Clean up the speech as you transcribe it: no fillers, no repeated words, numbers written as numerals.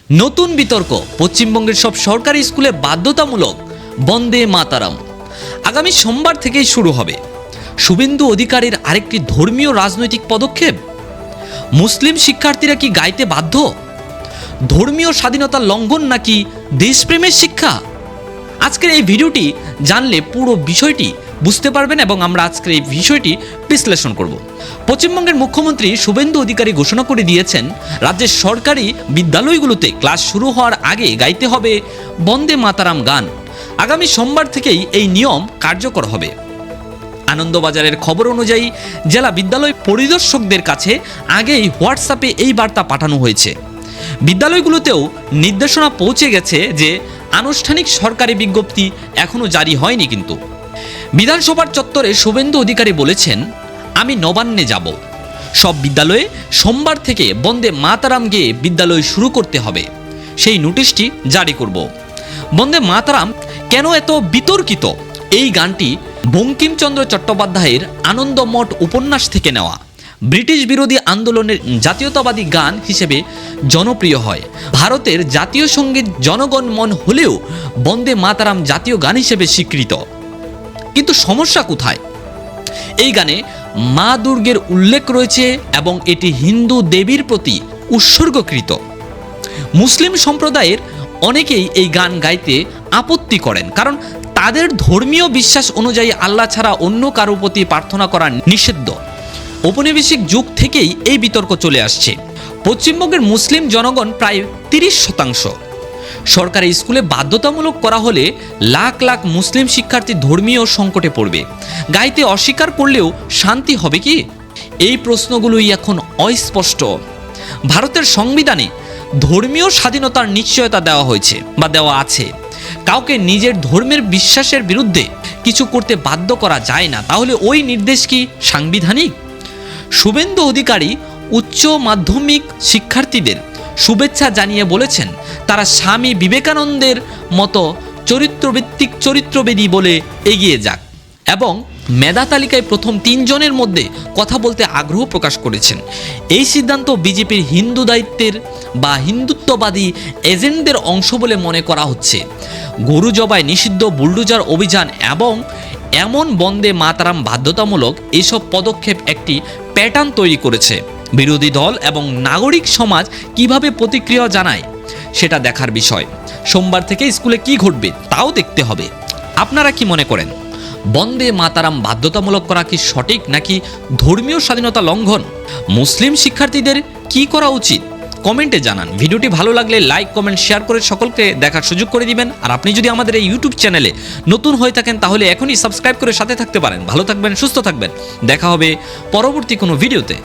নতুন বিতর্ক, পশ্চিমবঙ্গের সব সরকারি স্কুলে বাধ্যতামূলক বন্দে মাতারাম আগামী সোমবার থেকেই শুরু হবে। শুভেন্দু অধিকারীর আরেকটি ধর্মীয় রাজনৈতিক পদক্ষেপ। মুসলিম শিক্ষার্থীরা কি গাইতে বাধ্য? ধর্মীয় স্বাধীনতা লঙ্ঘন নাকি দেশপ্রেমের শিক্ষা? আজকের এই ভিডিওটি জানলে পুরো বিষয়টি বুঝতে পারবেন এবং আমরা আজকের এই বিষয়টি বিশ্লেষণ করব। পশ্চিমবঙ্গের মুখ্যমন্ত্রী শুভেন্দু অধিকারী ঘোষণা করে দিয়েছেন, রাজ্যের সরকারি বিদ্যালয়গুলোতে ক্লাস শুরু হওয়ার আগে গাইতে হবে বন্দে মাতারাম গান। আগামী সোমবার থেকেই এই নিয়ম কার্যকর হবে। আনন্দবাজারের খবর অনুযায়ী জেলা বিদ্যালয় পরিদর্শকদের কাছে আগেই হোয়াটসঅ্যাপে এই বার্তা পাঠানো হয়েছে। বিদ্যালয়গুলোতেও নির্দেশনা পৌঁছে গেছে যে আনুষ্ঠানিক সরকারি বিজ্ঞপ্তি এখনও জারি হয়নি। কিন্তু বিধানসভার চত্বরে শুভেন্দু অধিকারী বলেছেন, আমি নবান্নে যাব, সব বিদ্যালয়ে সোমবার থেকে বন্দে মাতারাম গেয়ে বিদ্যালয় শুরু করতে হবে, সেই নোটিশটি জারি করব। বন্দে মাতারাম কেন এত বিতর্কিত? এই গানটি বঙ্কিমচন্দ্র চট্টোপাধ্যায়ের আনন্দমঠ উপন্যাস থেকে নেওয়া। ব্রিটিশ বিরোধী আন্দোলনের জাতীয়তাবাদী গান হিসেবে জনপ্রিয় হয়। ভারতের জাতীয় সঙ্গীত জনগণ মন হলেও বন্দে মাতারাম জাতীয় গান হিসেবে স্বীকৃত। কিন্তু সমস্যা কোথায়? এই গানে মা দুর্গের উল্লেখ রয়েছে এবং এটি হিন্দু দেবীর প্রতি উৎসর্গকৃত। মুসলিম সম্প্রদায়ের অনেকেই এই গান গাইতে আপত্তি করেন, কারণ তাদের ধর্মীয় বিশ্বাস অনুযায়ী আল্লাহ ছাড়া অন্য কারো প্রতি প্রার্থনা করা নিষিদ্ধ। ঔপনিবেশিক যুগ থেকেই এই বিতর্ক চলে আসছে। পশ্চিমবঙ্গের মুসলিম জনগণ প্রায় 30%। সরকারি স্কুলে বাধ্যতামূলক করা হলে লাখ লাখ মুসলিম শিক্ষার্থী ধর্মীয় সংকটে পড়বে। গাইতে অস্বীকার করলেও শান্তি হবে কি? এই প্রশ্নগুলোই এখন অস্পষ্ট। ভারতের সংবিধানে ধর্মীয় স্বাধীনতার নিশ্চয়তা দেওয়া হয়েছে বা দেওয়া আছে। কাউকে নিজের ধর্মের বিশ্বাসের বিরুদ্ধে কিছু করতে বাধ্য করা যায় না। তাহলে ওই নির্দেশ কি সাংবিধানিক? শুভেন্দু অধিকারী উচ্চ মাধ্যমিক শিক্ষার্থীদের শুভেচ্ছা জানিয়ে বলেছেন, তারা স্বামী বিবেকানন্দের মতো চরিত্রভিত্তিক চরিত্রবেদী বলে এগিয়ে যাক এবং মেধা তালিকায় প্রথম 3 জনের মধ্যে কথা বলতে আগ্রহ প্রকাশ করেছেন। এই সিদ্ধান্ত বিজেপির হিন্দু দায়িত্বের বা হিন্দুত্ববাদী এজেন্টদের অংশ বলে মনে করা হচ্ছে। গরু জবাই নিষিদ্ধ, বুলডোজার অভিযান এবং এমন বন্দে মাতারাম বাধ্যতামূলক, এসব পদক্ষেপ একটি প্যাটার্ন তৈরি করেছে। বিরোধী দল এবং নাগরিক সমাজ কিভাবে প্রতিক্রিয়া জানায় সেটা দেখার বিষয়। সোমবার থেকে স্কুলে কি ঘটবে তাও দেখতে হবে। আপনারা কি মনে করেন, বন্দে মাতারাম বাধ্যতামূলক করা কি সঠিক নাকি ধর্মীয় স্বাধীনতা লঙ্ঘন? মুসলিম শিক্ষার্থীদের কি করা উচিত? কমেন্টে জানান। ভিডিওটি ভালো লাগলে লাইক, কমেন্ট, শেয়ার করে সকলকে দেখার সুযোগ করে দিবেন। আর আপনি যদি আমাদের এই ইউটিউব চ্যানেলে নতুন হয়ে থাকেন তাহলে এখনই সাবস্ক্রাইব করে সাথে থাকতে পারেন। ভালো থাকবেন, সুস্থ থাকবেন। দেখা হবে পরবর্তী কোনো ভিডিওতে।